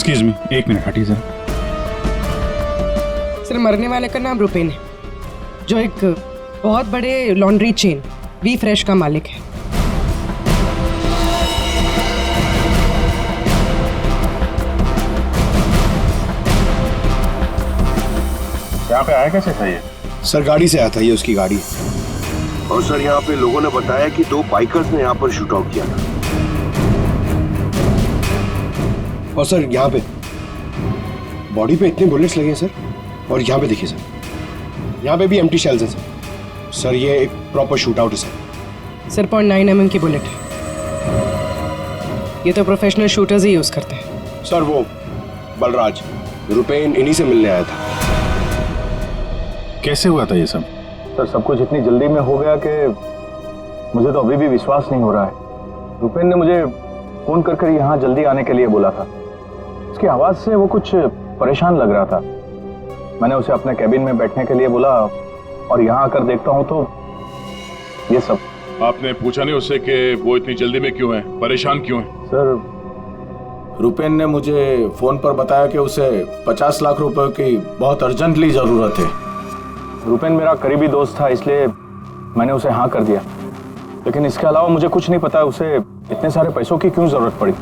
Excuse me, एक minute हटिए sir. Sir, मरने वाले का नाम रुपेन है, जो एक बहुत बड़े लॉन्ड्री चेन वी फ्रेश का मालिक है। यहाँ पे आया कैसे था ये? सर गाड़ी से आया था, ये उसकी गाड़ी है। और सर यहाँ पे लोगों ने बताया कि 2 बाइकर्स ने यहाँ पर शूट आउट किया था। और सर यहाँ पे बॉडी पे इतने बुलेट्स लगे हैं सर, और यहाँ पे देखिए सर, यहाँ पे भी एम्प्टी शेल्स हैं सर। सर ये एक प्रॉपर शूट आउट है सर। सर 0.9 mm की बुलेट है, ये तो प्रोफेशनल शूटर्स ही यूज करते हैं। सर वो बलराज रुपेन इन्हीं से मिलने आया था। कैसे हुआ था ये सब? सर सब कुछ इतनी जल्दी में हो गया कि मुझे तो अभी भी विश्वास नहीं हो रहा है। रुपेन ने मुझे फोन कर यहाँ जल्दी आने के लिए बोला था। उसकी आवाज से वो कुछ परेशान लग रहा था। मैंने उसे अपने कैबिन में बैठने के लिए बोला और यहाँ आकर देखता हूँ तो ये सब। आपने पूछा नहीं उससे कि वो इतनी जल्दी में क्यों है, परेशान क्यों है? सर रुपेन ने मुझे फोन पर बताया कि उसे 50 लाख रुपए की बहुत अर्जेंटली जरूरत है। रुपेन मेरा करीबी दोस्त था, इसलिए मैंने उसे हाँ कर दिया। लेकिन इसके अलावा मुझे कुछ नहीं पता उसे इतने सारे पैसों की क्यों जरूरत पड़ी।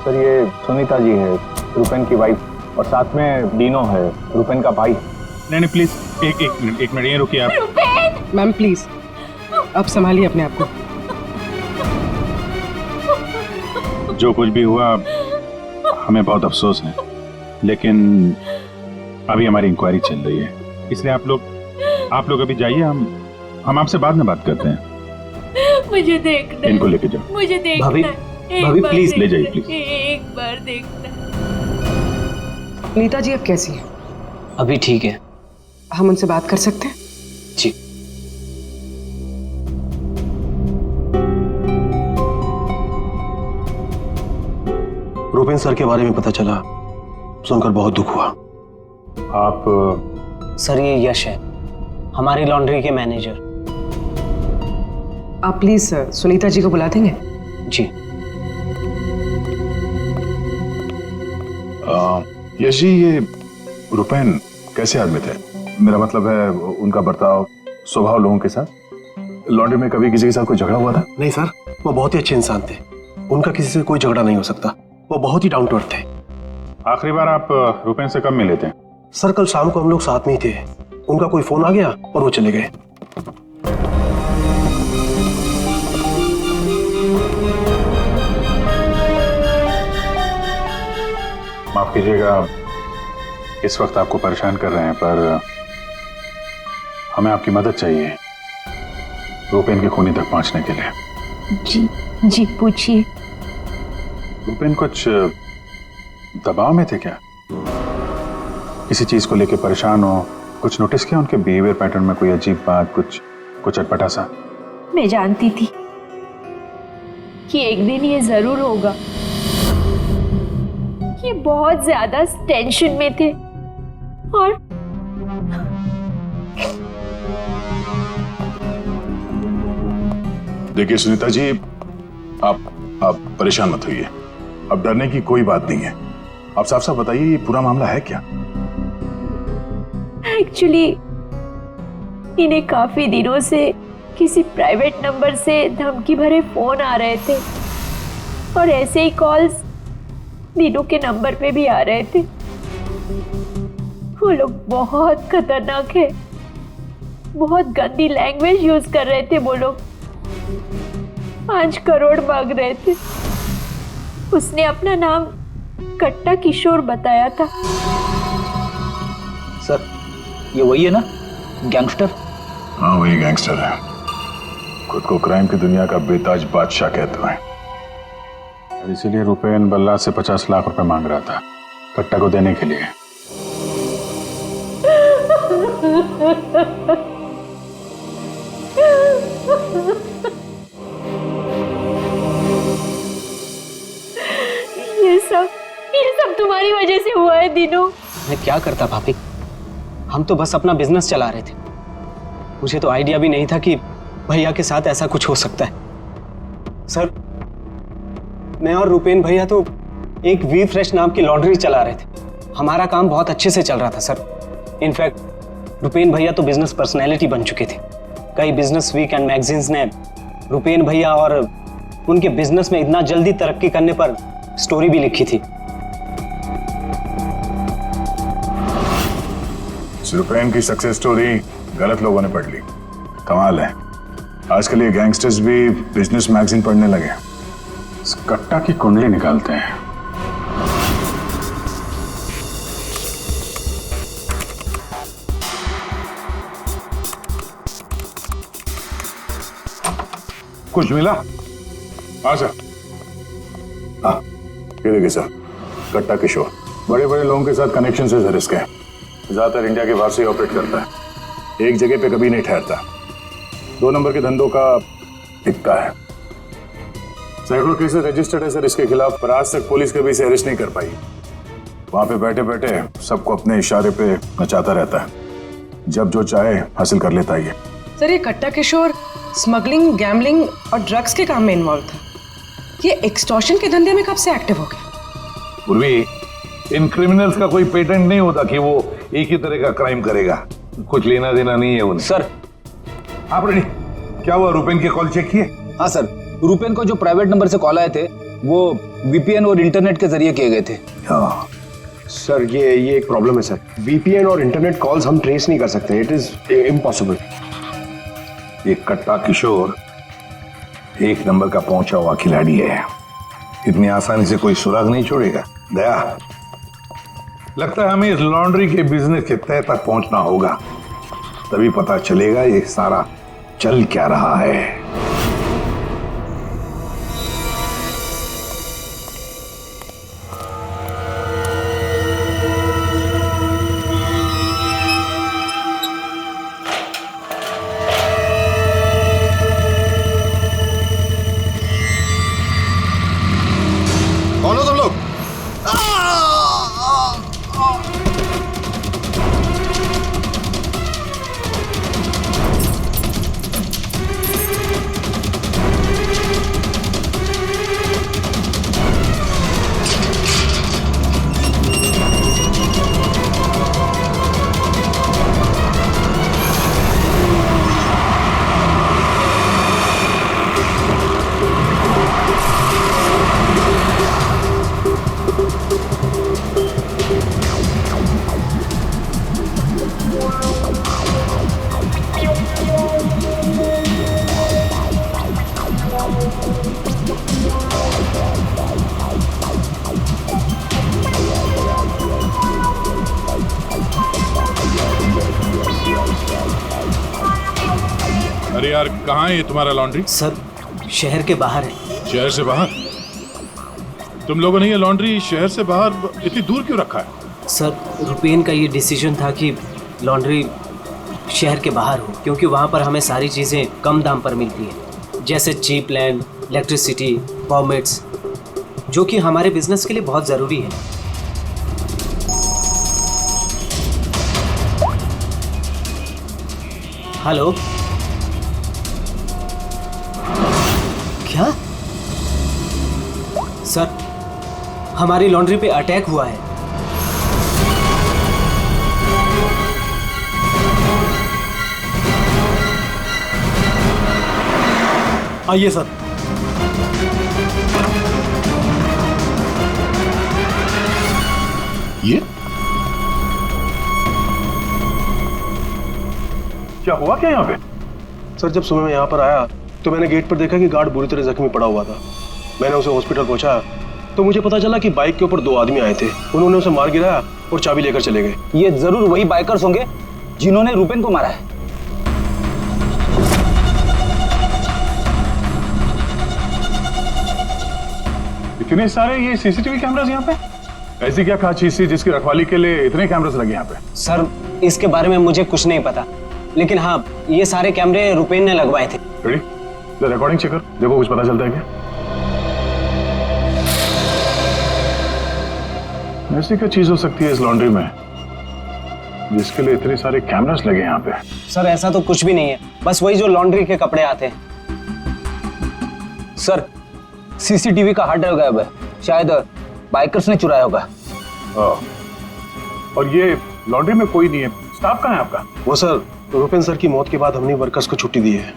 सर ये सुनीता जी है, रुपेन की वाइफ, और साथ में डीनो है, रुपेन का भाई। नहीं प्लीज एक मिनट ये रुकिए आप। मैम प्लीज, आप संभालिए अपने आप को। जो कुछ भी हुआ हमें बहुत अफसोस है, लेकिन अभी हमारी इंक्वायरी चल रही है, इसलिए आप लोग अभी जाइए, हम आपसे बाद में बात करते हैं। मुझे देखना, इनको लेके जाओ। मुझे देखना, भाभी प्लीज ले जाइए प्लीज। एक बार देखना। नीता जी अब कैसी है? अभी ठीक है। हम उनसे बात कर सकते हैं? जी। रुपेन सर के बारे में पता चला, सुनकर बहुत दुख हुआ। आप सर ये यश है, हमारी लॉन्ड्री के मैनेजर। आप प्लीज सुनीता जी को बुला देंगे? जी। यश जी, ये रुपेन कैसे आदमी थे? मेरा मतलब है उनका बर्ताव, स्वभाव लोगों के साथ। लॉन्ड्री में कभी किसी के साथ कोई झगड़ा हुआ था? नहीं सर, वो बहुत ही अच्छे इंसान थे, उनका किसी से कोई झगड़ा नहीं हो सकता। वो बहुत ही डाउन टू अर्थ थे। आखिरी बार आप रुपेन से कब मिले थे? सर कल शाम को हम लोग साथ में ही थे, उनका कोई फोन आ गया और वो चले गए। माफ कीजिएगा इस वक्त आपको परेशान कर रहे हैं, पर हमें आपकी मदद चाहिए रुपेन के खूनी तक पहुंचने के लिए। जी पूछिए। रुपेन कुछ दबाव में थे क्या? किसी चीज को लेके परेशान हो? कुछ नोटिस किया उनके बिहेवियर पैटर्न में? कोई अजीब बात, कुछ अटपटा सा? मैं जानती थी कि एक दिन ये जरूर होगा। ये बहुत ज्यादा टेंशन में थे और देखिए सुनीता जी, आप परेशान मत होइए। अब डरने की कोई बात नहीं है। आप साफ साफ बताइए, ये पूरा मामला है क्या? एक्चुअली इन्हें काफी दिनों से किसी प्राइवेट नंबर से धमकी भरे फोन आ रहे थे और ऐसे ही कॉल्स दीनू के नंबर पे भी आ रहे थे। वो लोग बहुत खतरनाक है, बहुत गंदी लैंग्वेज यूज कर रहे थे। वो लोग 5 करोड़ मांग रहे थे। उसने अपना नाम कट्टा किशोर बताया था। सर ये वही है ना, गैंगस्टर? हाँ वही गैंगस्टर है, खुद को क्राइम की दुनिया का बेताज बादशाह कहते हैं। इसीलिए रुपेन बल्ला से 50 लाख रुपए मांग रहा था कट्टा को देने के लिए। ये सब तुम्हारी वजह से हुआ है दीनू। मैं क्या करता भाभी, हम तो बस अपना बिजनेस चला रहे थे। मुझे तो आइडिया भी नहीं था कि भैया के साथ ऐसा कुछ हो सकता है। सर, मैं और रुपेन भैया तो एक वी फ्रेश नाम की लॉन्ड्री चला रहे थे। हमारा काम बहुत अच्छे से चल रहा था सर। इनफैक्ट रुपेन भैया तो बिजनेस पर्सनैलिटी बन चुके थे। कई बिजनेस वीक एंड मैगजीन्स ने रुपेन भैया और उनके बिजनेस में इतना जल्दी तरक्की करने पर स्टोरी भी लिखी थी। रुपेन की सक्सेस स्टोरी गलत लोगों ने पढ़ ली। कमाल है, आजकल ये गैंगस्टर्स भी बिजनेस मैगजीन पढ़ने लगे। इस कट्टा की कुंडली निकालते हैं। कुछ मिला? हाँ सर। हाँ, ये देखिए सर, कट्टा किशोर बड़े बड़े लोगों के साथ कनेक्शन से रिस्क है। ज्यादातर इंडिया के बाहर से ऑपरेट करता है, एक जगह पे कभी नहीं ठहरता। 2 नंबर के धंधों का टिकता है। सैकड़ों केसेस रजिस्टर्ड है सर इसके खिलाफ, पर आज तक पुलिस कभी इसे अरेस्ट नहीं कर पाई। वहां पे बैठे बैठे सबको अपने इशारे पे नचाता रहता है, जब जो चाहे हासिल कर लेता है। सर, ये कट्टा किशोर स्मगलिंग, गैम्बलिंग और ड्रग्स के काम में इन्वॉल्व था। ये एक्सटॉर्शन के धंधे में कब से एक्टिव हो गया? पूर्वी, इन क्रिमिनल्स का कोई पेटेंट नहीं होता कि वो एक ही तरह का क्राइम करेगा। कुछ लेना देना नहीं है उन्हें। सर, आपने क्या हुआ, रुपेन के कॉल चेक किए? हाँ सर, रुपेन को जो प्राइवेट नंबर से कॉल आए थे वो वीपीएन और इंटरनेट के जरिए किए गए थे। हाँ सर, ये एक प्रॉब्लम है सर। वीपीएन और इंटरनेट कॉल्स हम ट्रेस नहीं कर सकते। It is impossible. ये कट्टा किशोर 1 नंबर का पहुंचा हुआ खिलाड़ी है, इतनी आसानी से कोई सुराग नहीं छोड़ेगा। दया, लगता है हमें इस लॉन्ड्री के बिजनेस के तह तक पहुंचना होगा, तभी पता चलेगा ये सारा चल क्या रहा है। कौन हो तुम लोग? अरे यार, कहाँ है ये तुम्हारा लॉन्ड्री? सर, शहर के बाहर है। शहर से बाहर? तुम लोगों ने ये लॉन्ड्री शहर से बाहर इतनी दूर क्यों रखा है? सर, रुपेन का ये डिसीजन था कि लॉन्ड्री शहर के बाहर हो, क्योंकि वहाँ पर हमें सारी चीज़ें कम दाम पर मिलती हैं, जैसे चीप लैंड, इलेक्ट्रिसिटी, परमिट्स, जो कि हमारे बिजनेस के लिए बहुत ज़रूरी है। हेलो, क्या? सर, हमारी लॉन्ड्री पे अटैक हुआ है। आइए सर। ये क्या हुआ क्या यहाँ पे? सर, जब सुबह मैं यहाँ पर आया तो मैंने गेट पर देखा कि गार्ड बुरी तरह जख्मी पड़ा हुआ था। मैंने उसे हॉस्पिटल पहुंचाया तो मुझे पता चला कि बाइक के ऊपर 2 आदमी आए थे। उन्होंने उसे मार गिराया और चाबी लेकर चले गए। ये जरूर वही बाइकर्स होंगे जिन्होंने रुपेन को मारा है। इतने सारे ये सीसीटीवी कैमरास यहाँ पे? ऐसी क्या खास चीज थी जिसकी रखवाली के लिए इतने कैमरास लगे यहाँ पे? सर, इसके बारे में मुझे कुछ नहीं पता, लेकिन हाँ, ये सारे कैमरे रुपेन ने लगवाए थे। रिकॉर्डिंग चेक कर, देखो कुछ पता चलता है क्या? ऐसी क्या चीज हो सकती है इस लॉन्ड्री में जिसके लिए इतने सारे कैमरास लगे यहाँ पे? सर, ऐसा तो कुछ भी नहीं है, बस वही जो लॉन्ड्री के कपड़े आते हैं। सर, सीसीटीवी का हार्ड ड्राइव गायब है, शायद बाइकर्स ने चुराया होगा। और ये लॉन्ड्री में कोई नहीं है, स्टाफ कहाँ है आपका? वो सर, रुपेन सर की मौत के बाद हमने वर्कर्स को छुट्टी दी है।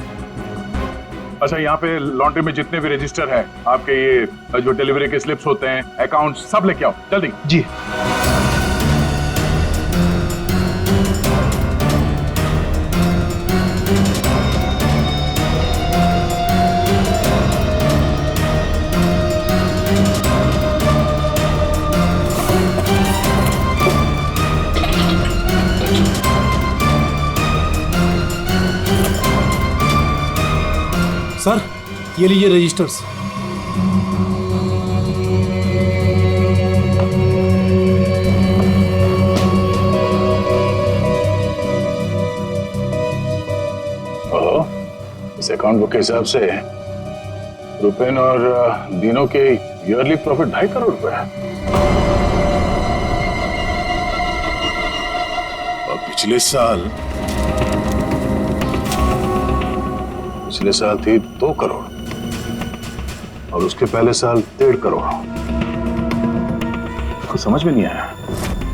अच्छा, यहाँ पे लॉन्ड्री में जितने भी रजिस्टर है, आपके ये जो डिलीवरी के स्लिप्स होते हैं, अकाउंट, सब लेके आओ जल्दी। जी। सर, ये लीजिए रजिस्टर्स। ओहो, इस अकाउंट बुक के हिसाब से रुपेन और दिनों के ईयरली प्रॉफिट 2.5 करोड़ रुपए है। और पिछले साल थी 2 करोड़ और उसके पहले साल 1.5 करोड़। कुछ समझ में नहीं आया।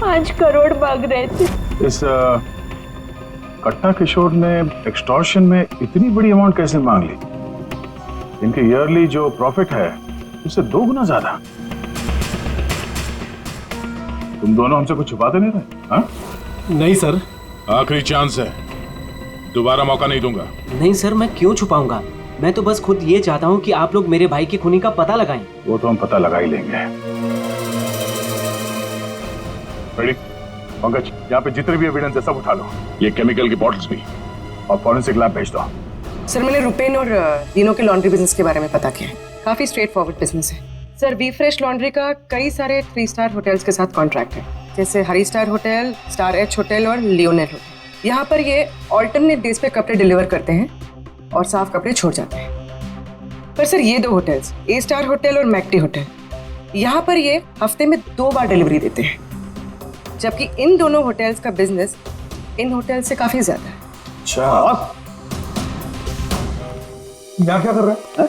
5 करोड़ मांग रहे थे। इस कट्टा किशोर ने एक्सटॉर्शन में इतनी बड़ी अमाउंट कैसे मांग ली? इनके ईयरली जो प्रॉफिट है उससे 2 गुना ज्यादा। तुम दोनों हमसे कुछ छुपाते नहीं रहे? हाँ? नहीं सर। आखिरी चांस है, दोबारा मौका नहीं दूंगा। नहीं सर, मैं क्यों छुपाऊंगा? मैं तो बस खुद ये चाहता हूँ कि आप लोग मेरे भाई की खूनी का पता लगाएं। वो तो हम पता लगा ही लेंगे। रेडी? पंकज, यहाँ पे जितने भी एविडेंस है सब उठा लो, ये केमिकल की बॉटल्स भी, और फॉरेंसिक लैब भेज दो। सर, मैंने रुपेन और दिनों के लॉन्ड्री बिजनेस के बारे में पता किया है। काफी स्ट्रेट फॉरवर्ड बिजनेस है सर। वी फ्रेश लॉन्ड्री का कई सारे 3 स्टार होटल्स के साथ कॉन्ट्रैक्ट है, जैसे Hari star hotel, star H hotel और लियोनेल होटल। यहाँ पर ये ऑल्टरनेट डेज पे कपड़े डिलीवर करते हैं और साफ कपड़े छोड़ जाते हैं। पर सर, ये 2 होटल्स, ए स्टार होटल और मैक्टी होटल, यहाँ पर ये हफ्ते में 2 बार डिलीवरी देते हैं, जबकि इन दोनों होटल्स का बिजनेस इन होटल से काफी ज्यादा है। अच्छा, यहाँ क्या कर रहा है?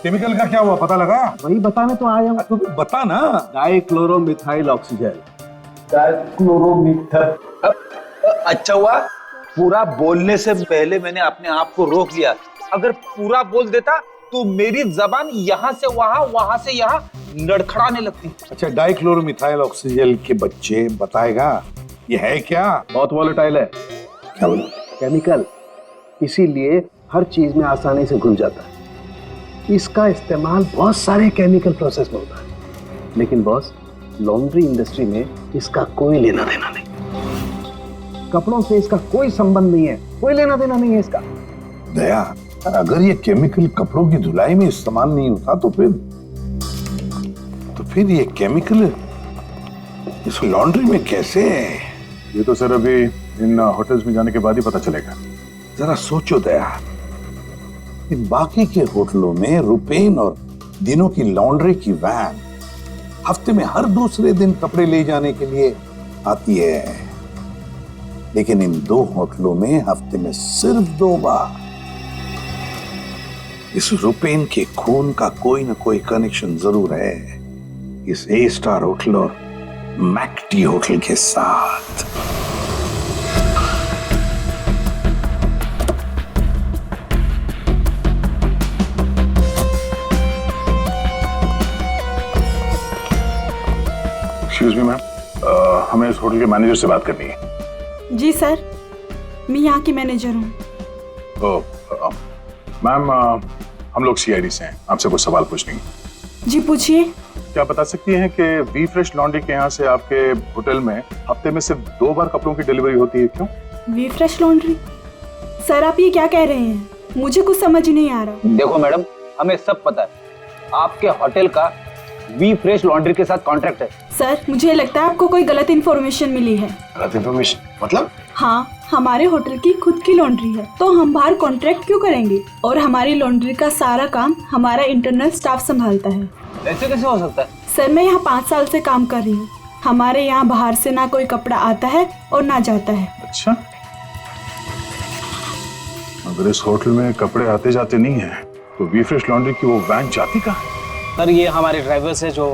केमिकल का क्या हुआ, पता लगा? वही बताने तो आया हूँ। तो बता ना। डाइक्लोरोमिथाइल ऑक्सीजन। अच्छा हुआ पूरा बोलने से पहले मैंने अपने आप को रोक लिया। अगर पूरा बोल देता तो मेरी जबान यहाँ से वहां, वहां से यहाँ लड़खड़ाने लगती। अच्छा, डाइक्लोरोमिथाइल ऑक्सीजन के बच्चे बताएगा ये है क्या? बहुत वॉलेटाइल है। क्या बोला? केमिकल, इसीलिए हर चीज में आसानी से घुल जाता है। इसका इस्तेमाल बहुत सारे केमिकल प्रोसेस में होता है, लेकिन बॉस, लॉन्ड्री इंडस्ट्री में इसका कोई लेना देना नहीं। कपड़ों से इसका कोई संबंध नहीं है, कोई लेना देना नहीं है इसका। दया, अगर ये केमिकल कपड़ों की धुलाई में इस्तेमाल नहीं होता तो फिर ये केमिकल इस लॉन्ड्री में कैसे है? ये तो सर अभी इन होटल्स में जाने के बाद ही पता चलेगा। जरा सोचो दया, इन बाकी के होटलों में रुपेन और दिनों की लॉन्ड्री की वैन हफ्ते में हर दूसरे दिन कपड़े ले जाने के लिए आती है, लेकिन इन 2 होटलों में हफ्ते में सिर्फ 2 बार। इस रुपेन के खून का कोई ना कोई कनेक्शन जरूर है इस ए स्टार होटल और मैक्टी होटल के साथ। एक्सक्यूज मी मैम, हमें इस होटल के मैनेजर से बात करनी है। जी सर, मैं यहाँ की मैनेजर हूँ। मैम, हम लोग सीआईडी से हैं, आपसे कुछ सवाल पूछने हैं। जी पूछिए। क्या बता सकती हैं कि वी फ्रेश लॉन्ड्री के यहाँ से आपके होटल में हफ्ते में सिर्फ 2 बार कपड़ों की डिलीवरी होती है, क्यों? We fresh laundry? सर, आप ये क्या कह रहे हैं? मुझे कुछ समझ नहीं आ रहा। देखो मैडम, हमें सब पता है आपके होटल का वी फ्रेश लॉन्ड्री के साथ कॉन्ट्रैक्ट है। सर, मुझे लगता है आपको कोई गलत इन्फॉर्मेशन मिली है। गलत इन्फॉर्मेशन मतलब? हाँ, हमारे होटल की खुद की लॉन्ड्री है, तो हम बाहर कॉन्ट्रैक्ट क्यों करेंगे? और हमारी लॉन्ड्री का सारा काम हमारा इंटरनल स्टाफ संभालता है। ऐसे कैसे हो सकता है? सर, मैं यहाँ 5 साल से काम कर रही हूँ। हमारे यहाँ बाहर से ना कोई कपड़ा आता है और ना जाता है। अच्छा, अगर इस होटल में कपड़े आते जाते नहीं है तो वी फ्रेश लॉन्ड्री की वो वैन जाती कहाँ? सर ये हमारे ड्राइवर्स है जो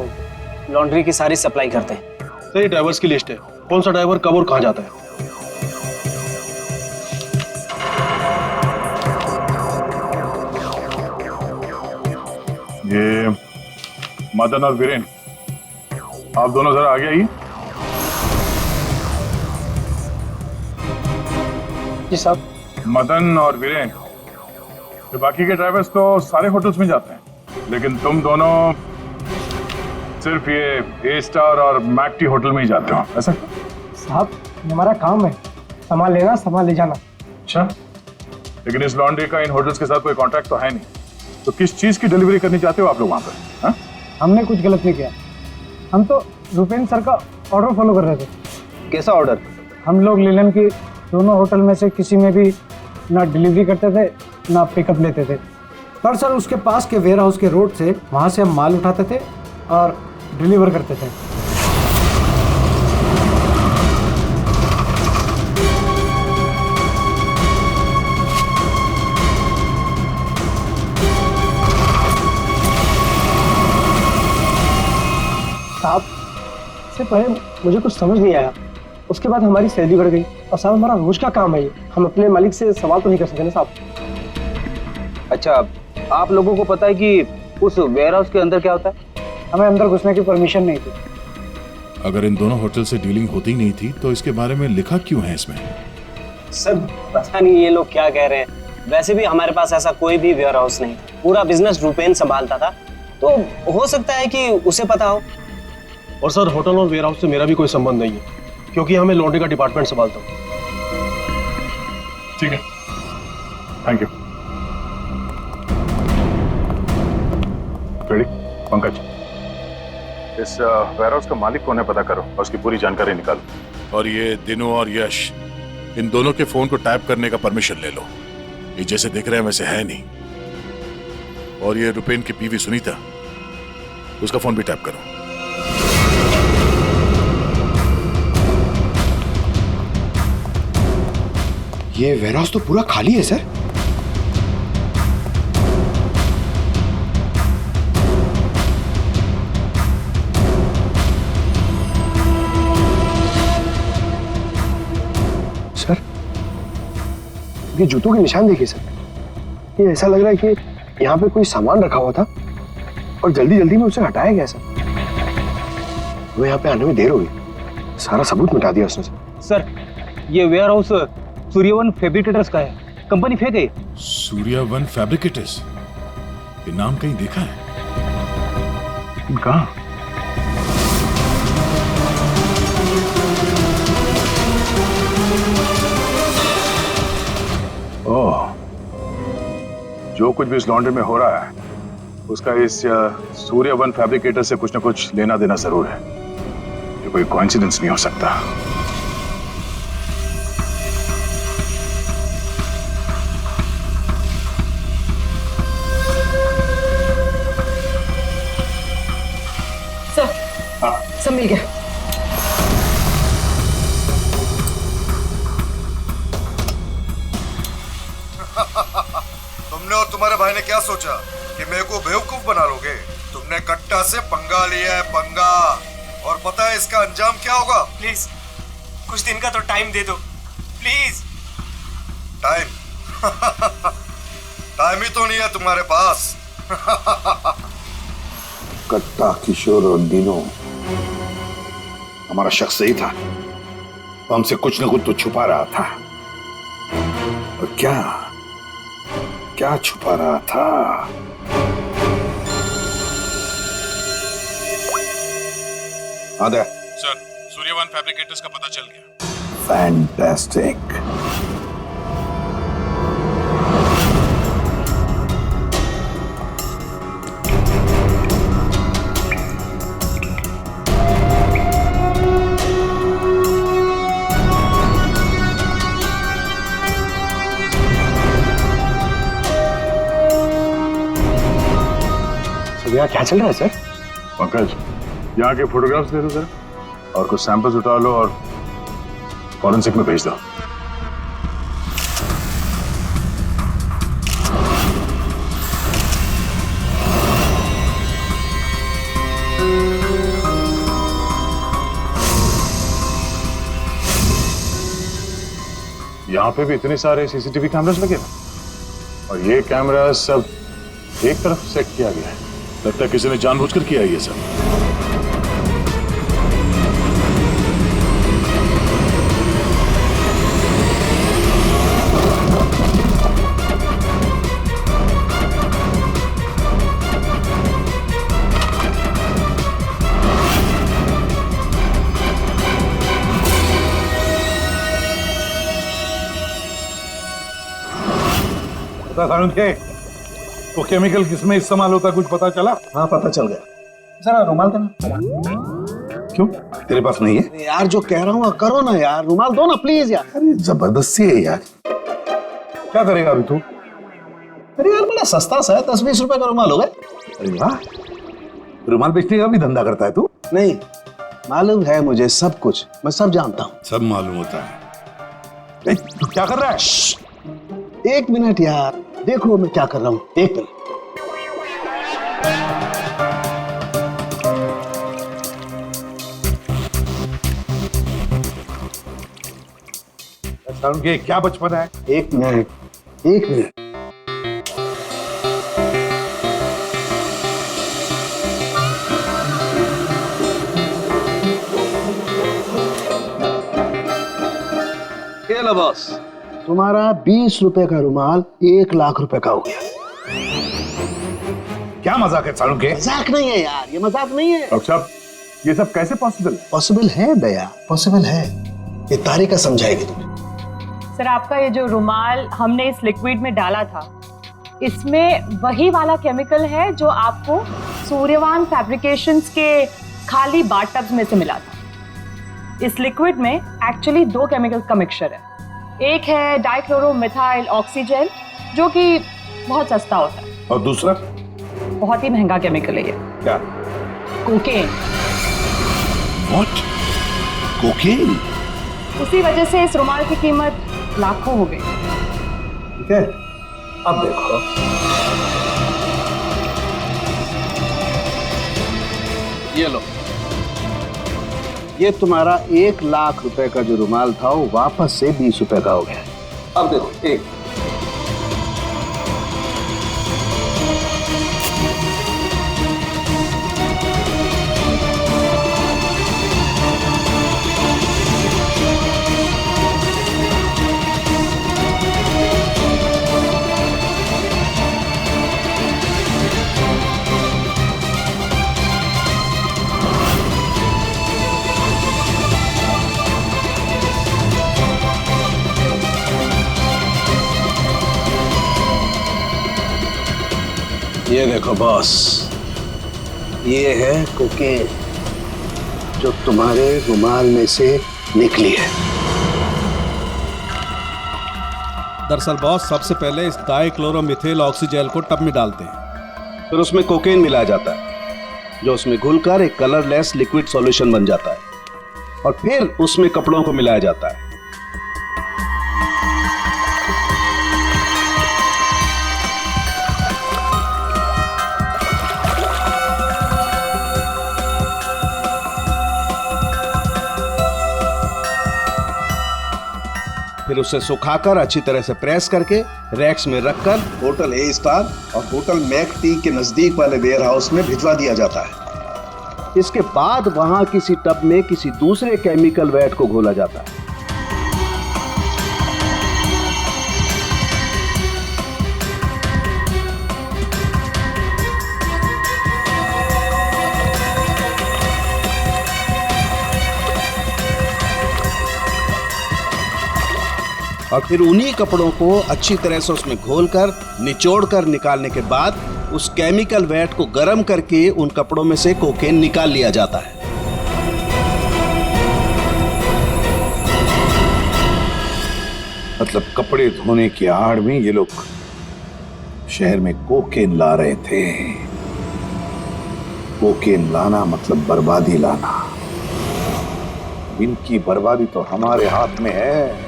लॉन्ड्री की सारी सप्लाई करते हैं। सर ये ड्राइवर्स की लिस्ट है, कौन सा ड्राइवर कब और कहाँ जाता है। ये मदन और वीरेन, आप दोनों जरा आगे आइए। जी साहब। मदन और वीरेन, ये बाकी के ड्राइवर्स तो सारे होटल्स में जाते हैं, लेकिन तुम दोनों सिर्फ ये ए स्टार और मैक टी होटल में ही जाते हो, ऐसा? साहब ये हमारा काम है, सामान लेना सामान ले जाना। अच्छा, लेकिन इस लॉन्ड्री का इन होटल्स के साथ कोई कॉन्ट्रैक्ट तो है नहीं, तो किस चीज की डिलीवरी करनी चाहते हो आप लोग वहां पर? हाँ? हमने कुछ गलत नहीं किया, हम तो रुपेन सर का ऑर्डर फॉलो कर रहे थे। कैसा ऑर्डर? हम लोग लीलन की दोनों होटल में से किसी में भी ना डिलीवरी करते थे ना पिकअप लेते थे, पर सर उसके पास के वेयर हाउस के रोड से वहाँ से हम माल उठाते थे और डिलीवर करते थे। साहब इससे पहले मुझे कुछ समझ नहीं आया, उसके बाद हमारी सैलरी बढ़ गई और साहब हमारा रोज का काम है ये, हम अपने मालिक से सवाल तो नहीं कर सकते ना साहब। अच्छा, आप लोगों को पता है कि उस वेयर हाउस के अंदर क्या होता है? हमें अंदर घुसने की परमिशन नहीं थी। अगर इन दोनों होटल से डीलिंग होती नहीं थी तो इसके बारे में लिखा क्यों है इसमें? सर पता नहीं ये लोग क्या कह रहे हैं, वैसे भी हमारे पास ऐसा कोई भी वेयर हाउस नहीं था, पूरा बिजनेस रुपेन संभालता था, तो हो सकता है कि उसे पता हो। और सर होटल और वेयर हाउस से मेरा भी कोई संबंध नहीं है, क्योंकि हमें लॉन्ड्री का डिपार्टमेंट संभालता हूँ। ठीक है, थैंक यू। रेडी? पंकज, इस वेयर हाउस का मालिक कौन है पता करो और उसकी पूरी जानकारी निकालो। और ये दिनू और यश, इन दोनों के फोन को टैप करने का परमिशन ले लो, ये जैसे दिख रहे हैं वैसे है नहीं। और ये रुपेन की बीवी सुनीता, उसका फोन भी टैप करो। ये वेयर हाउस तो पूरा खाली है सर। सर ये जूतों के निशान देखिए सर, ये ऐसा लग रहा है कि यहाँ पे कोई सामान रखा हुआ था और जल्दी जल्दी में उसे हटाया गया सर। वो यहाँ पे आने में देर हो गई, सारा सबूत मिटा दिया उसने सर। ये वेयर हाउस सूर्यवन फैब्रिकेटर्स का है, कंपनी फेक है। सूर्यवन फैब्रिकेटर्स, ये नाम कहीं देखा है? लेकिन कहाँ? ओह, जो कुछ भी इस लॉन्ड्री में हो रहा है उसका इस सूर्यवन फैब्रिकेटर से कुछ ना कुछ लेना देना जरूर है। ये कोई कोइंसिडेंस नहीं हो सकता। सब मिल गया। तुमने और तुम्हारे भाई ने क्या सोचा कि मेरे को बेवकूफ बना लोगे? तुमने कट्टा से पंगा लिया है, पंगा। और पता है इसका अंजाम क्या होगा? प्लीज कुछ दिन का तो टाइम दे दो प्लीज। टाइम? टाइम ही तो नहीं है तुम्हारे पास। कट्टा, किशोर और दिनों हमारा शख्स सही था, वो हमसे कुछ ना कुछ तो छुपा रहा था। और क्या क्या छुपा रहा था? आदे सर, सूर्यवन फैब्रिकेटर्स का पता चल गया। फैंटास्टिक। यहाँ क्या चल रहा है सर? पंकज, यहाँ के फोटोग्राफ्स दे दो जरा और कुछ सैंपल्स उठा लो और फॉरेंसिक में भेज दो। यहाँ पे भी इतने सारे सीसीटीवी कैमरास लगे ना, और ये कैमरा सब एक तरफ सेट किया गया है। लगता है किसी ने जानबूझकर किया है ये सब। के वो केमिकल किसमें इस्तेमाल होता कुछ पता चला? हाँ पता चल गया। जरा रुमाल देना। क्यों तेरे पास नहीं है? यार जो कह रहा हूँ करो ना यार, रुमाल दो ना प्लीज यार। अरे जबरदस्ती है यार, क्या करेगा अभी तू? अरे यार बड़ा सस्ता सा है, 10-20 रुपए का रुमाल होगा। अरे वाह, रुमाल बेचने का भी धंधा करता है तू? नहीं, मालूम है मुझे सब कुछ, मैं सब जानता हूँ। सब मालूम होता है। तू क्या कर रहा है? एक मिनट यार, देखो मैं क्या कर रहा हूँ, एक मिनट। के क्या बचपन है? एक मिनट, एक मिनट। ये लो बॉस, तुम्हारा 20 रुपए का रुमाल 1 लाख रुपए का हो गया। क्या मजाक है सालू के? मजाक नहीं है यार, ये मजाक नहीं है। डॉक्टर साहब, ये सब कैसे पॉसिबल है? पॉसिबल है दया, पॉसिबल है। ये तारिका समझाएगी तुम्हें। सर आपका ये जो रुमाल हमने इस लिक्विड में डाला था, इसमें वही वाला केमिकल है जो आपको सूर्यवान फैब्रिकेशंस के खाली बाथटब्स में से मिला था। इस लिक्विड में एक्चुअली 2 केमिकल्स का मिक्सचर है। एक है डाइक्लोरोमिथाइल ऑक्सीजन जो कि बहुत सस्ता होता है, और दूसरा बहुत ही महंगा केमिकल है ये। क्या? कोकेन। व्हाट? कोकेन? उसी वजह से इस रुमाल की कीमत लाखों हो गई। ठीक है, अब देखो। ये लो, ये तुम्हारा 1 लाख रुपए का जो रुमाल था वो वापस से 20 रुपए का हो गया। अब देखो, एक ये देखो बॉस, ये है कोकेन जो तुम्हारे रुमाल में से निकली है। दरअसल बॉस, सबसे पहले इस डाइक्लोरोमिथाइल ऑक्सीजेल को टब में डालते हैं, फिर उसमें कोकेन मिलाया जाता है जो उसमें घुलकर एक कलरलेस लिक्विड सॉल्यूशन बन जाता है, और फिर उसमें कपड़ों को मिलाया जाता है। फिर उसे सुखाकर अच्छी तरह से प्रेस करके रैक्स में रखकर होटल ए स्टार और होटल मैक टी के नजदीक वाले वेयर हाउस में भिजवा दिया जाता है। इसके बाद वहां किसी टब में किसी दूसरे केमिकल वैट को घोला जाता है। और फिर उन्हीं कपड़ों को अच्छी तरह से उसमें घोलकर निचोड़कर निकालने के बाद उस केमिकल वैट को गर्म करके उन कपड़ों में से कोकेन निकाल लिया जाता है। मतलब कपड़े धोने की आड़ में ये लोग शहर में कोकेन ला रहे थे। कोकेन लाना मतलब बर्बादी लाना। इनकी बर्बादी तो हमारे हाथ में है।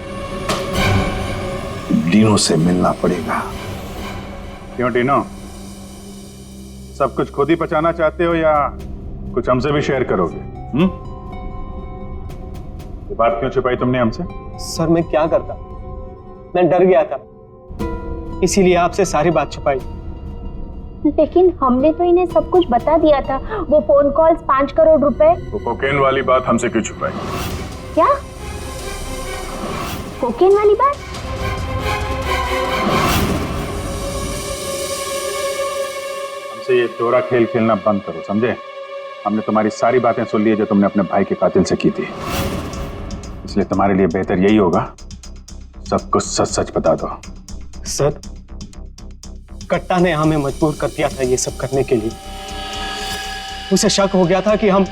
डीनो से मिलना पड़ेगा। क्यों डीनो, सब कुछ खुद ही पचाना चाहते हो या कुछ हमसे भी शेयर करोगे? ये बात क्यों छुपाई तुमने हमसे? सर मैं क्या करता, मैं डर गया था, इसीलिए आपसे सारी बात छुपाई। लेकिन हमने तो इन्हें सब कुछ बता दिया था। वो फोन कॉल्स, 5 करोड़ रुपए। वो कोकेन वाली बात हमसे क्यों छुपाई? क्या कोकेन वाली बात? हमसे ये चोरा खेल खेलना बंद करो, समझे? हमने तुम्हारी सारी बातें सुन ली है जो तुमने अपने भाई के कातिल से की थी, इसलिए तुम्हारे लिए बेहतर यही होगा सब कुछ सच सच बता दो। सर, कट्टा ने हमें मजबूर कर दिया था ये सब करने के लिए। उसे शक हो गया था कि हम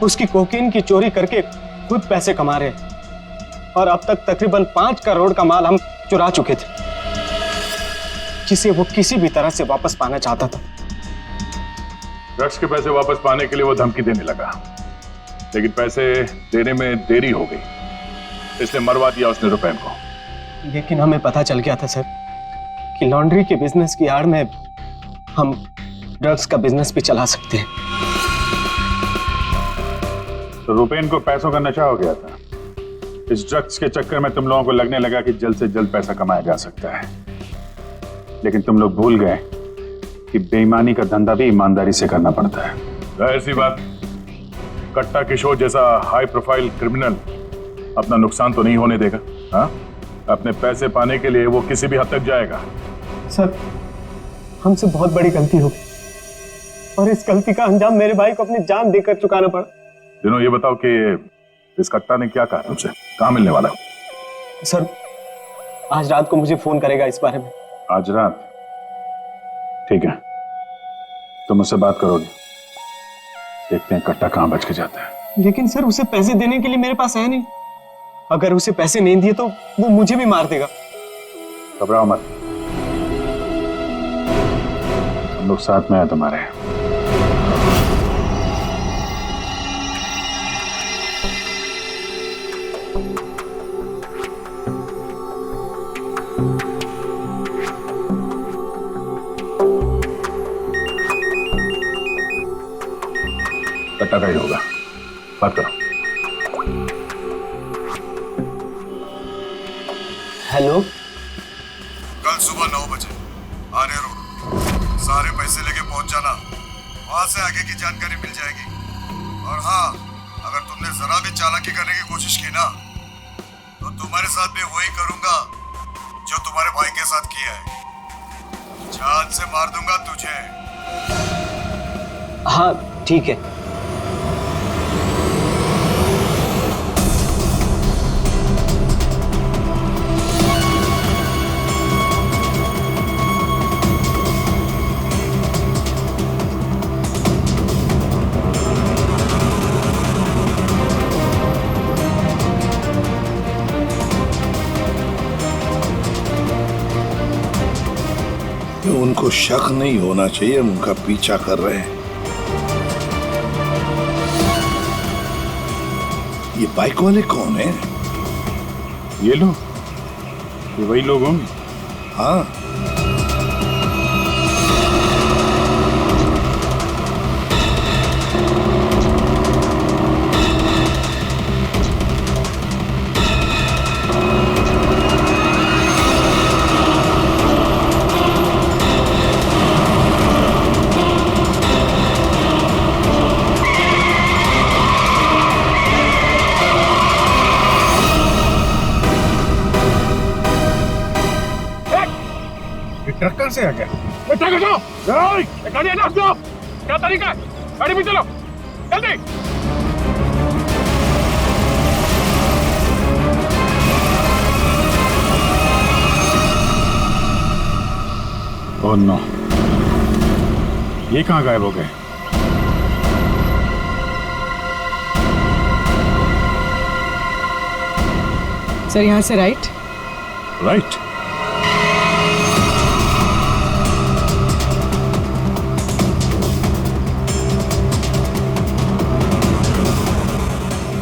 उसकी कोकीन की चोरी करके खुद पैसे कमा रहे हैं, और अब तक तकरीबन 5 करोड़ का माल हम चुरा चुके थे, जिसे वो किसी भी तरह से वापस पाना चाहता था। ड्रग्स के पैसे वापस पाने के लिए वो धमकी देने लगा, लेकिन पैसे देने में देरी हो गई, इसलिए मरवा दिया उसने रुपैन को। लेकिन हमें पता चल गया था सर कि लॉन्ड्री के बिजनेस की आड़ में हम ड्रग्स का बिजनेस भी चला सकते हैं। तो रुपैन को पैसों का नशा हो गया था। इस ड्रग्स के चक्कर में तुम लोगों को लगने लगा कि जल्द से जल्द पैसा कमाया जा सकता है, लेकिन तुम लोग भूल गए कि बेईमानी का धंधा भी ईमानदारी से करना पड़ता है। ऐसी बात, कट्टा किशोर जैसा हाई प्रोफाइल क्रिमिनल अपना नुकसान तो नहीं होने देगा। हाँ, अपने पैसे पाने के लिए वो किसी भी हद तक जाएगा। सर, हमसे बहुत बड़ी गलती हो गई, और इस गलती का अंजाम मेरे भाई को अपनी जान देकर चुकाना पड़ा। दिनों, ये बताओ कि इस कट्टा ने क्या कहा तुमसे? कहाँ मिलने वाला? सर, आज रात को मुझे फोन करेगा इस बारे में। आज रात? ठीक है, तुम उससे बात करोगे, देखते हैं कट्टा कहाँ बच के जाता है। लेकिन सर, उसे पैसे देने के लिए मेरे पास है नहीं। अगर उसे पैसे नहीं दिए तो वो मुझे भी मार देगा। घबराओ मत, हम लोग साथ में हैं तुम्हारे। कट्टा का ही होगा, बात करो। हेलो, कल सुबह 9 बजे आर्य रोड, सारे पैसे लेके पहुंच जाना, वहां से आगे की जानकारी मिल जाएगी। और हाँ, अगर तुमने जरा भी चालाकी करने की कोशिश की ना, तो तुम्हारे साथ भी वही करूंगा जो तुम्हारे भाई के साथ किया है। जान से मार दूंगा तुझे। हाँ ठीक है। उनको शक नहीं होना चाहिए, हम उनका पीछा कर रहे हैं। ये बाइक वाले कौन हैं? ये लोग, ये वही लोग होंगे। हाँ, ट्रक कहाँ से आ गया? ट्रक हटाओ! गाड़ी हटाओ दो! क्या तरीका है? गाड़ी में चलो, जल्दी! ओह नो, ये कहाँ गायब हो गए? सर, यहाँ से राइट। राइट?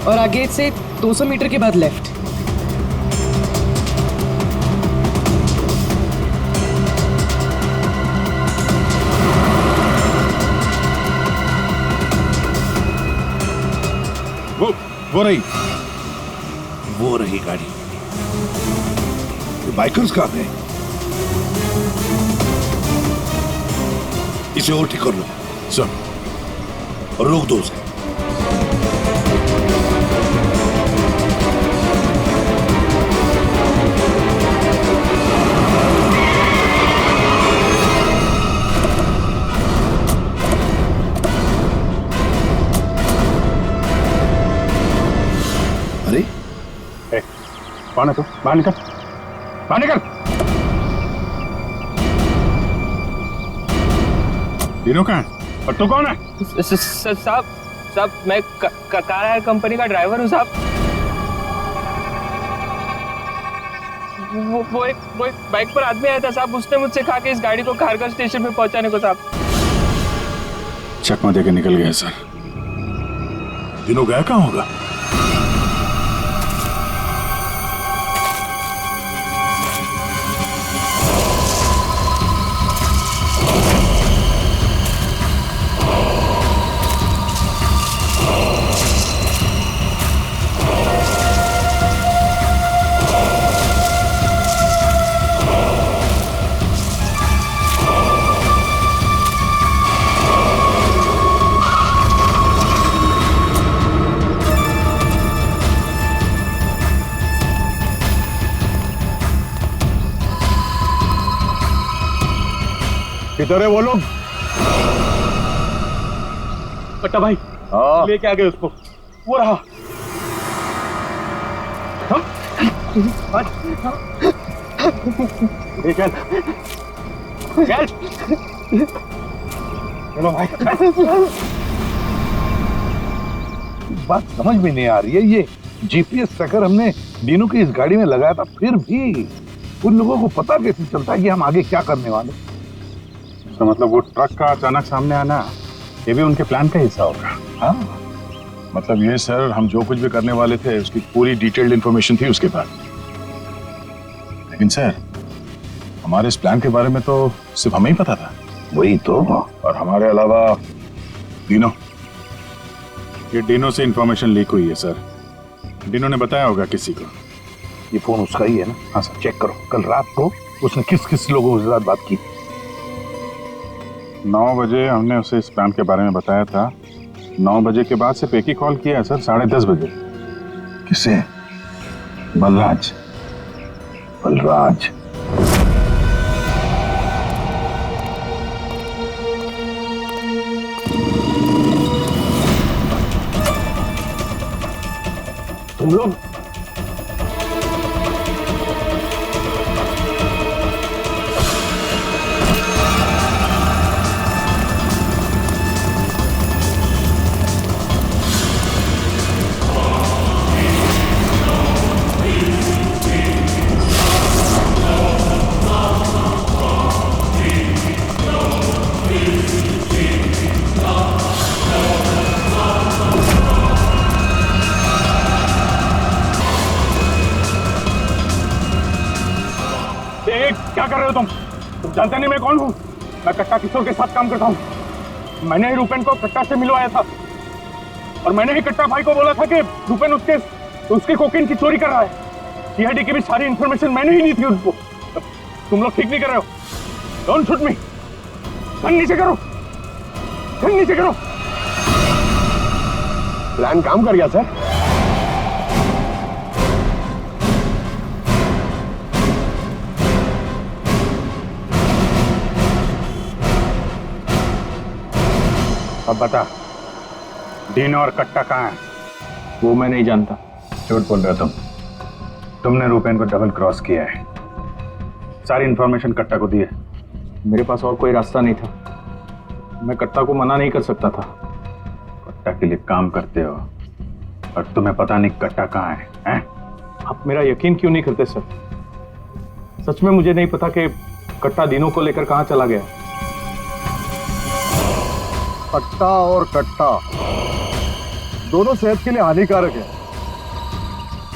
और आगे से 200 मीटर के बाद लेफ्ट। वो रही गाड़ी। बाइकर्स कहाँ गए? इसे और ठीक कर लो सर और रोक दो उसे। अरे कौन है तू? बाहर निकल, बाहर निकल। तीनों कहाँ है और तू कौन है? साहब मैं कार कंपनी का ड्राइवर हूँ साहब। वो एक बाइक पर आदमी आया था साहब, उसने मुझसे कहा कि इस गाड़ी को खारगर स्टेशन पे पहुंचाने को साहब। चकमा देके निकल गया सर। तीनों गया कहाँ होगा? किधर है वो लोग? कट्टा भाई लेके आ गए उसको, वो रहा। चल चलो भाई। बात समझ में नहीं आ रही है, ये जीपीएस ट्रैकर हमने दीनू की इस गाड़ी में लगाया था, फिर भी उन लोगों को पता कैसे चलता है कि हम आगे क्या करने वाले? तो मतलब वो ट्रक का अचानक सामने आना ये भी उनके प्लान का हिस्सा होगा। हाँ, मतलब ये सर, हम जो कुछ भी करने वाले थे उसकी पूरी डिटेल्ड इंफॉर्मेशन थी उसके पास। लेकिन सर हमारे इस प्लान के बारे में तो सिर्फ हमें ही पता था। वही तो। और हमारे अलावा डीनो, ये डीनो से इंफॉर्मेशन लीक हुई है सर। डीनो ने बताया होगा किसी को। ये फोन उसका ही है ना? हाँ सर, चेक करो कल रात को उसने किस किस लोगों के साथ बात की। 9 बजे हमने उसे इस प्लान के बारे में बताया था। 9 बजे के बाद सिर्फ एक ही कॉल किया है सर, 10:30 बजे। किसे? बलराज। बलराज तुम लोग क्या कर रहे हो तुम जानते नहीं मैं कौन हूँ? मैं कट्टा किशोर के साथ काम करता हूँ। मैंने ही रूपेन को कट्टा से मिलवाया था और मैंने ही कट्टा भाई को बोला था कि रूपेन उसके कोकेन की चोरी कर रहा है। सीआईडी की भी सारी इंफॉर्मेशन मैंने ही दी थी उनको। तुम लोग ठीक नहीं कर रहे हो। Don't shoot me. गन नीचे करो, गन नीचे करो। प्लान काम कर गया सर। अब बता, डीनो और कट्टा कहाँ है? वो मैं नहीं जानता। झूठ बोल रहे हो तुम। तुमने रूपेन को डबल क्रॉस किया है, सारी इंफॉर्मेशन कट्टा को दी है। मेरे पास और कोई रास्ता नहीं था, मैं कट्टा को मना नहीं कर सकता था। कट्टा के लिए काम करते हो और तुम्हें पता नहीं कट्टा कहाँ है, हैं? आप मेरा यकीन क्यों नहीं करते सर? सच में मुझे नहीं पता कि कट्टा दिनों को लेकर कहाँ चला गया। कट्टा और कट्टा दोनों सेहत के लिए हानिकारक है।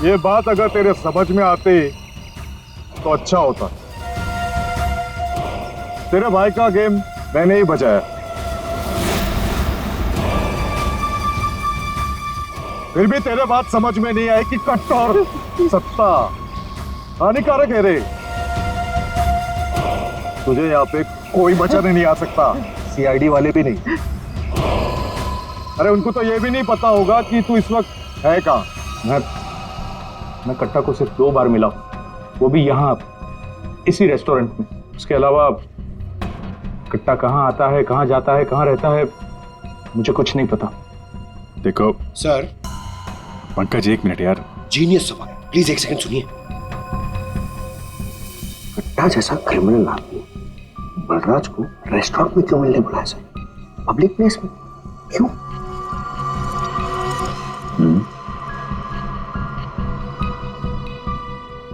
ये बात अगर तेरे समझ में आती तो अच्छा होता। तेरे भाई का गेम मैंने ही बचाया, फिर भी तेरे बात समझ में नहीं आई कि कट्टा और सत्ता हानिकारक है रे। तुझे यहाँ पे कोई बचाने नहीं आ सकता, सीआईडी वाले भी नहीं। अरे उनको तो ये भी नहीं पता होगा कि तू इस वक्त है कहाँ। मैं कट्टा को सिर्फ 2 बार मिला हूं, वो भी यहाँ इसी रेस्टोरेंट में। उसके अलावा कट्टा कहाँ आता है, कहाँ जाता है, कहाँ रहता है, मुझे कुछ नहीं पता। देखो सर। पंकज, 1 मिनट यार। जीनियस सवाल, प्लीज 1 सेकंड सुनिए। कट्टा जैसा क्रिमिनल आदमी बलराज को रेस्टोरेंट में क्यों मिलने बुलाया सर? पब्लिक प्लेस में क्यों?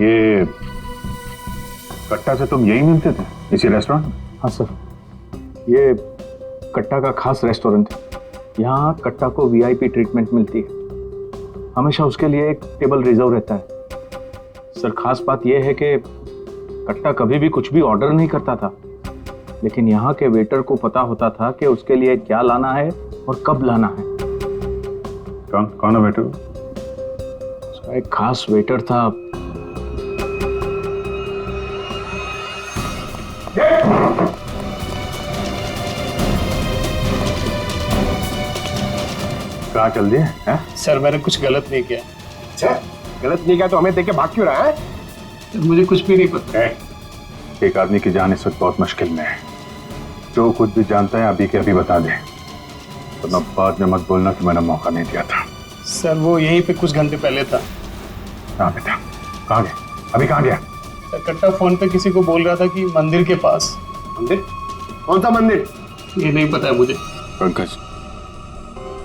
ये कट्टा से तुम यही मिलते थे, इसी रेस्टोरेंट? हाँ सर, ये कट्टा का खास रेस्टोरेंट है। यहाँ कट्टा को वीआईपी ट्रीटमेंट मिलती है। हमेशा उसके लिए एक टेबल रिजर्व रहता है। सर, खास बात यह है कि कट्टा कभी भी कुछ भी ऑर्डर नहीं करता था, लेकिन यहाँ के वेटर को पता होता था कि उसके लिए क्या लाना है और कब लाना है। कौन है वेटर? उसका एक खास वेटर था। कहाँ चल दिए हैं? सर मैंने कुछ गलत नहीं किया। अच्छा, गलत नहीं किया तो हमें देख के भाग क्यों रहा है? मुझे कुछ भी नहीं पता। एक आदमी की जान इस वक्त बहुत मुश्किल में है। जो कुछ भी जानता है अभी के अभी बता दे, तो बाद में मत बोलना कि मैंने मौका नहीं दिया था। सर वो यहीं पे कुछ घंटे पहले था। कहाँ पे था? कहाँ गया? अभी कहाँ गया? सर कट्टा फोन पे किसी को बोल रहा था कि मंदिर के पास। मंदिर? कौन सा मंदिर? ये नहीं पता है मुझे। पंकज,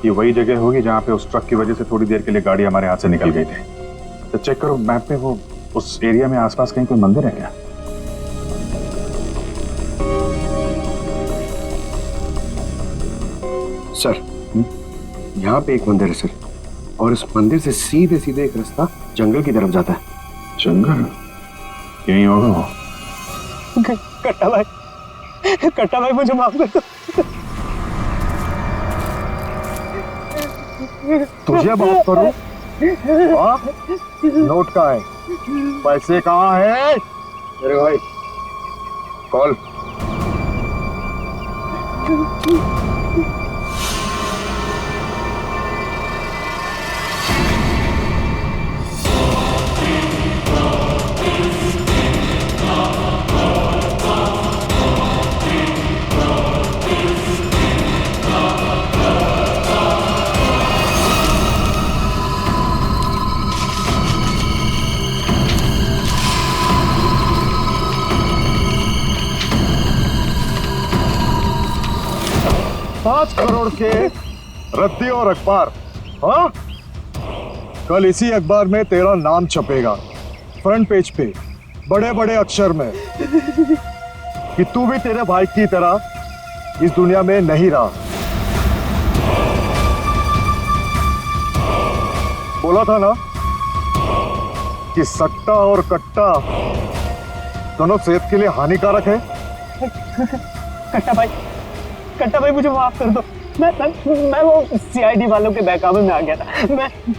ये वही जगह होगी जहाँ पे उस ट्रक की वजह से थोड़ी देर के लिए गाड़ी हमारे हाथ से निकल गई थी। तो चेक करो मैप पे, वो उस एरिया में आसपास कहीं कोई मंदिर है क्या? सर, यहाँ पे एक मंदिर है सर, और इस मंदिर से सीधे सीधे एक रास्ता जंगल की तरफ जाता है। जंगल? यही होगा वो। कट्टा भाई मुझे माफ कर दो। तुझे माफ करूं? नोट कहाँ है? पैसे कहाँ है? अरे भाई कॉल। $5 करोड़ के रद्दी और अखबार। हाँ, कल इसी अखबार में तेरा नाम छपेगा फ्रंट पेज पे बड़े बड़े अक्षर में कि तू भी तेरे भाई की तरह इस दुनिया में नहीं रहा। बोला था ना कि सट्टा और कट्टा दोनों सेहत के लिए हानिकारक है। कट्टा भाई मुझे माफ कर दो। मैं वो सीआईडी वालों के बहकावे में आ गया था।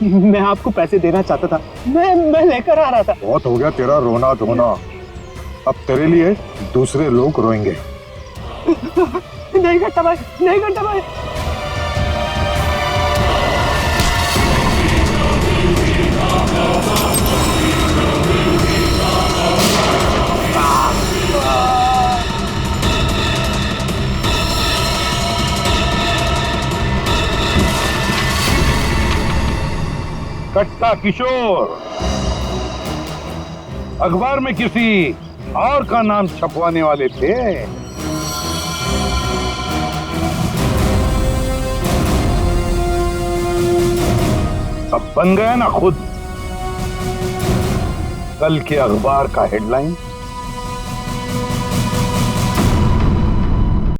मैं आपको पैसे देना चाहता था। मैं लेकर आ रहा था। बहुत हो गया तेरा रोना धोना, अब तेरे लिए दूसरे लोग रोएंगे। नहीं कट्टा भाई, नहीं कट्टा भाई। कट्टा किशोर अखबार में किसी और का नाम छपवाने वाले थे। अब बन गया ना खुद। कल के अखबार का हेडलाइन